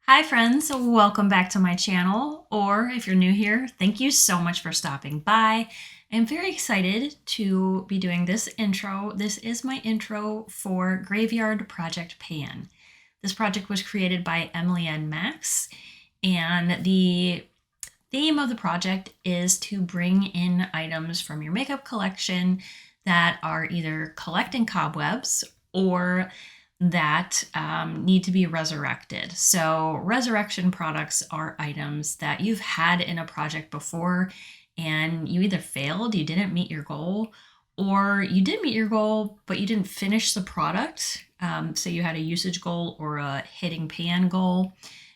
Hi friends, welcome back to my channel, or if you're new here, thank you so much for stopping by. I'm very excited to be doing this intro. This is my intro for Graveyard Project Pan. This project was created by Emily and Max, and the theme of the project is to bring in items from your makeup collection that are either collecting cobwebs or that need to be resurrected. So resurrection products are items that you've had in a project before and you either failed, you didn't meet your goal, or you did meet your goal, but you didn't finish the product. So you had a usage goal or a hitting pan goal,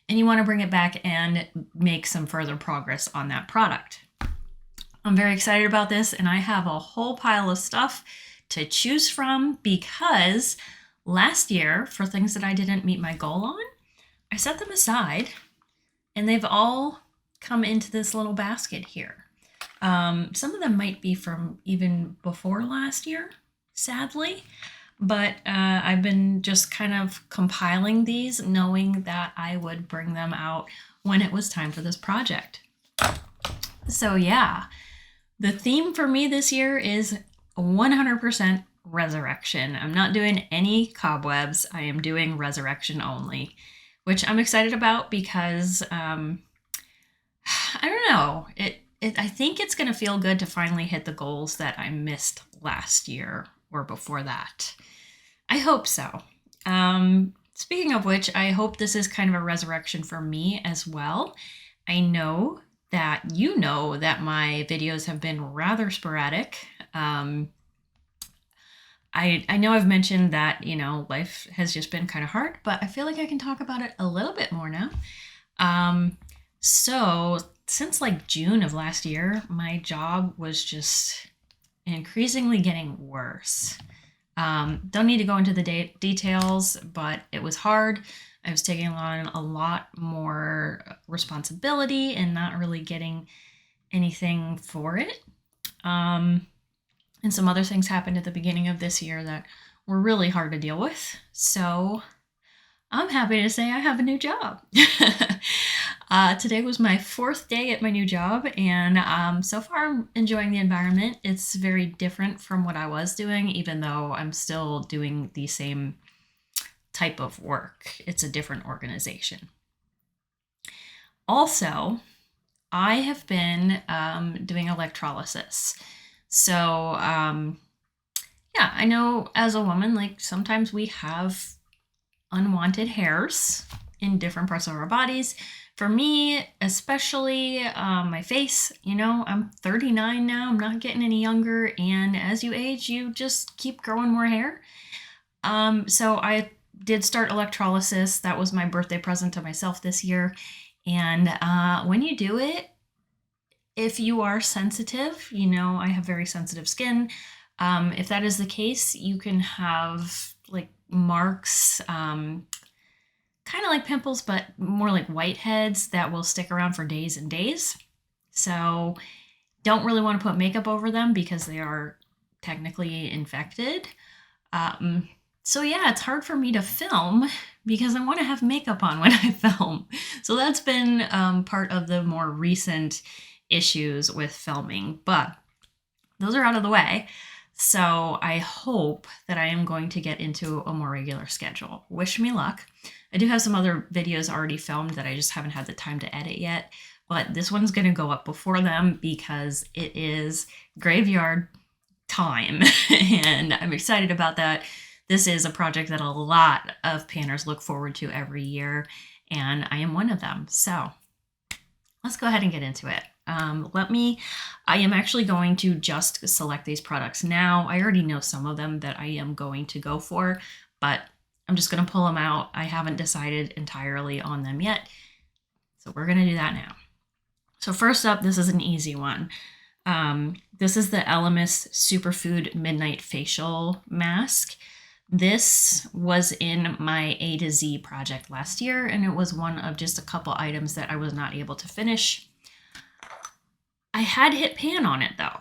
and you want to bring it back and make some further progress on that product. I'm very excited about this, and I have a whole pile of stuff to choose from because last year, for things that I didn't meet my goal on, I set them aside and they've all come into this little basket here. Some of them might be from even before last year, sadly, but I've been just kind of compiling these, knowing that I would bring them out when it was time for this project. So yeah, the theme for me this year is 100% resurrection. I'm not doing any cobwebs. I am doing resurrection only, which I'm excited about because I don't know. I think it's going to feel good to finally hit the goals that I missed last year or before that. I hope so. Speaking of which, I hope this is kind of a resurrection for me as well. I know that you know that my videos have been rather sporadic. I know I've mentioned that, life has just been kind of hard, but I feel like I can talk about it a little bit more now. So since like June of last year, my job was just increasingly getting worse. Don't need to go into the details, but it was hard. I was taking on a lot more responsibility and not really getting anything for it. And some other things happened at the beginning of this year that were really hard to deal with. So I'm happy to say I have a new job. Today was my 4th day at my new job, and so far I'm enjoying the environment. It's very different from what I was doing, even though I'm still doing the same type of work. It's a different organization. Also, I have been doing electrolysis. So, yeah, I know as a woman, like sometimes we have unwanted hairs in different parts of our bodies. For me, especially my face, I'm 39 now, I'm not getting any younger, and as you age, you just keep growing more hair. So I did start electrolysis. That was my birthday present to myself this year. And when you do it, if you are sensitive, I have very sensitive skin. If that is the case, you can have like marks, kind of like pimples, but more like whiteheads that will stick around for days and days. So don't really want to put makeup over them because they are technically infected. So yeah, it's hard for me to film because I want to have makeup on when I film. So that's been part of the more recent issues with filming, but those are out of the way. So I hope that I am going to get into a more regular schedule. Wish me luck. I do have some other videos already filmed that I just haven't had the time to edit yet, but this one's going to go up before them because it is graveyard time, and I'm excited about that. This is a project that a lot of panners look forward to every year, and I am one of them. So let's go ahead and get into it. I am actually going to just select these products now. I already know some of them that I am going to go for, but I'm just going to pull them out. I haven't decided entirely on them yet. So we're going to do that now. So first up, this is an easy one. This is the Elemis Superfood Midnight Facial Mask. This was in my A to Z project last year, and it was one of just a couple items that I was not able to finish. I had hit pan on it though.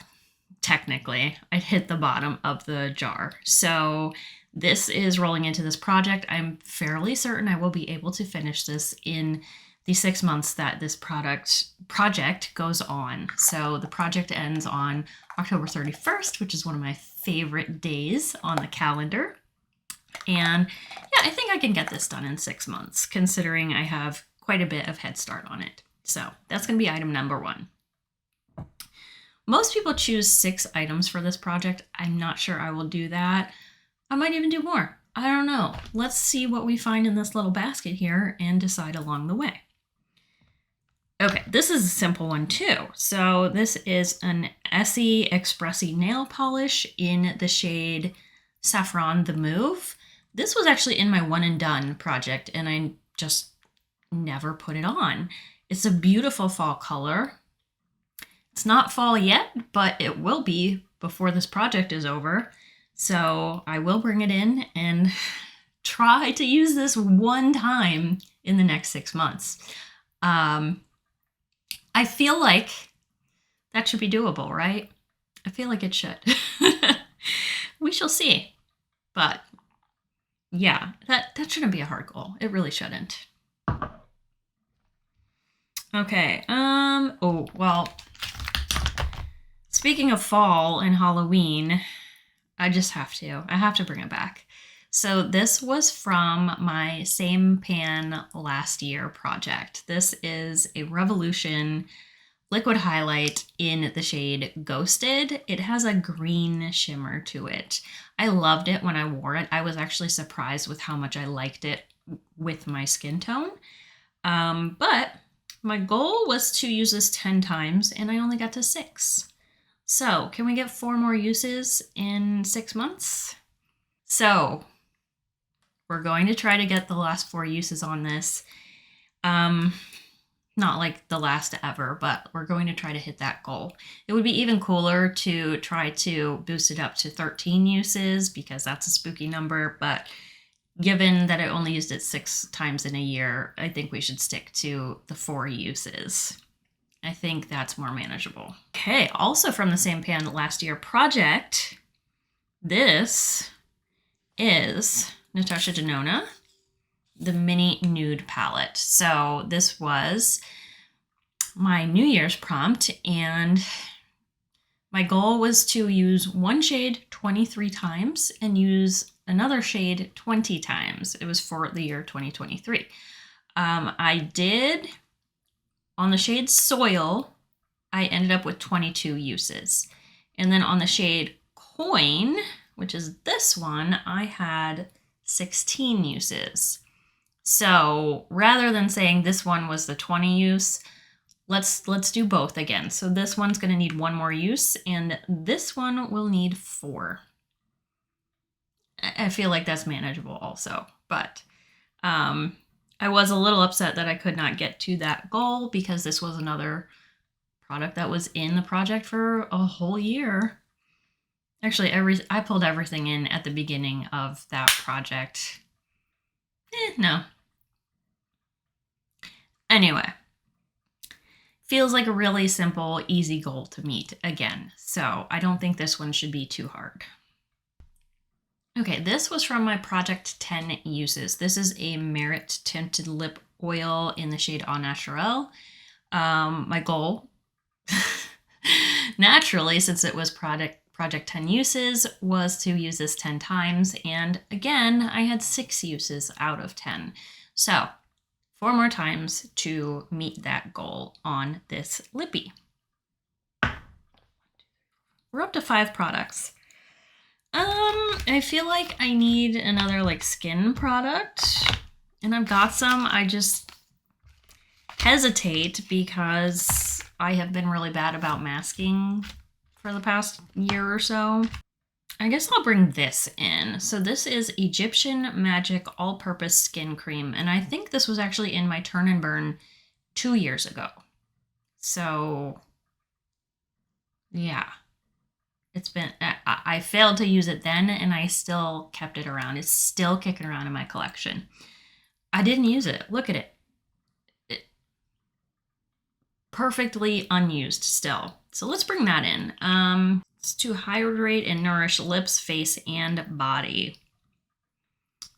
technically, I'd hit the bottom of the jar. So this is rolling into this project. I'm fairly certain I will be able to finish this in the 6 months that this project goes on. So the project ends on October 31st, which is one of my favorite days on the calendar. And yeah, I think I can get this done in 6 months, considering I have quite a bit of head start on it. So that's going to be item number 1. Most people choose 6 items for this project. I'm not sure I will do that. I might even do more. I don't know. Let's see what we find in this little basket here and decide along the way. Okay, this is a simple one too. So this is an Essie Expressi nail polish in the shade Saffron the Mauve. This was actually in my one and done project and I just never put it on. It's a beautiful fall color. It's not fall yet, but it will be before this project is over. So I will bring it in and try to use this one time in the next 6 months. I feel like that should be doable, right? I feel like it should. We shall see. But yeah, that shouldn't be a hard goal. It really shouldn't. Okay, oh, well, speaking of fall and Halloween, I have to bring it back. So this was from my same pan last year project. This is a Revolution liquid highlight in the shade Ghosted. It has a green shimmer to it. I loved it when I wore it. I was actually surprised with how much I liked it with my skin tone. But my goal was to use this 10 times and I only got to 6. So can we get 4 more uses in 6 months? So we're going to try to get the last 4 uses on this. Not like the last ever, but we're going to try to hit that goal. It would be even cooler to try to boost it up to 13 uses because that's a spooky number. But given that I only used it 6 times in a year, I think we should stick to the 4 uses. I think that's more manageable. Okay, also from the same pan last year project, this is Natasha Denona, the mini nude palette. So this was my New Year's prompt and my goal was to use one shade 23 times and use another shade 20 times. It was for the year 2023. I did, on the shade Soil, I ended up with 22 uses. And then on the shade Coin, which is this one, I had 16 uses. So rather than saying this one was the 20 use, let's do both again. So this one's going to need 1 more use and this one will need 4. I feel like that's manageable also, but I was a little upset that I could not get to that goal because this was another product that was in the project for a whole year. Actually, I pulled everything in at the beginning of that project. No. Anyway, feels like a really simple, easy goal to meet again. So I don't think this one should be too hard. Okay, this was from my project 10 uses. This is a Merit Tinted Lip Oil in the shade Au Naturel. My goal, naturally, since it was project 10 uses, was to use this 10 times. And again, I had 6 uses out of 10. So 4 more times to meet that goal on this lippy. We're up to 5 products. I feel like I need another like skin product and I've got some. I just hesitate because I have been really bad about masking for the past year or so. I guess I'll bring this in. So this is Egyptian Magic All-Purpose Skin Cream. And I think this was actually in my Turn and Burn 2 years ago. So yeah. It's been, I failed to use it then and I still kept it around. It's still kicking around in my collection. I didn't use it. Look at it. Perfectly unused still. So let's bring that in. It's to hydrate and nourish lips, face, and body.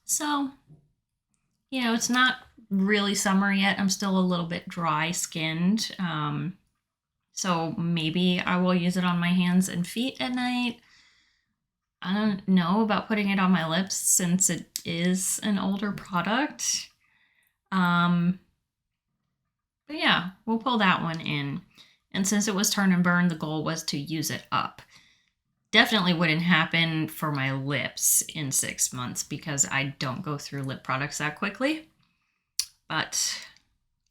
So, you know, it's not really summer yet. I'm still a little bit dry skinned. So maybe I will use it on my hands and feet at night. I don't know about putting it on my lips since it is an older product. But yeah, we'll pull that one in. And since it was turn and burn, the goal was to use it up. Definitely wouldn't happen for my lips in 6 months because I don't go through lip products that quickly. But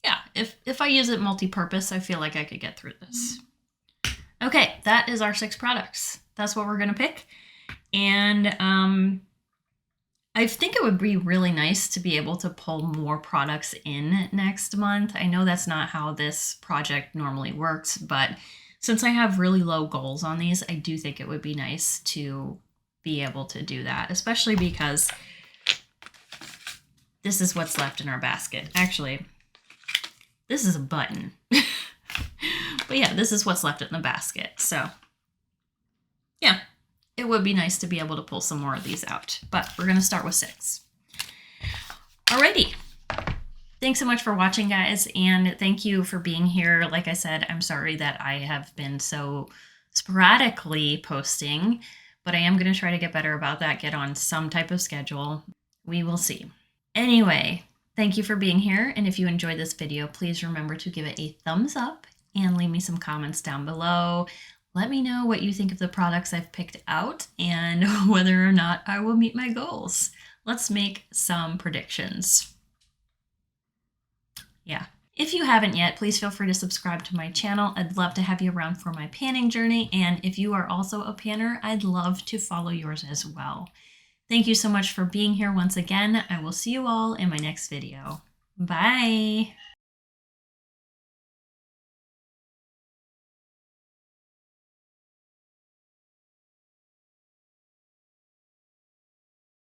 yeah, if I use it multi-purpose, I feel like I could get through this. Okay, that is our 6 products. That's what we're gonna pick. And I think it would be really nice to be able to pull more products in next month. I know that's not how this project normally works, but since I have really low goals on these, I do think it would be nice to be able to do that, especially because this is what's left in our basket. Actually, this is a button. But yeah, this is what's left in the basket. So yeah, it would be nice to be able to pull some more of these out, but we're gonna start with 6. Alrighty. Thanks so much for watching, guys, and thank you for being here. Like I said, I'm sorry that I have been so sporadically posting, but I am going to try to get better about that, get on some type of schedule. We will see. Anyway, thank you for being here, and if you enjoyed this video, please remember to give it a thumbs up and leave me some comments down below. Let me know what you think of the products I've picked out and whether or not I will meet my goals. Let's make some predictions. Yeah. If you haven't yet, please feel free to subscribe to my channel. I'd love to have you around for my panning journey. And if you are also a panner, I'd love to follow yours as well. Thank you so much for being here once again. I will see you all in my next video. Bye.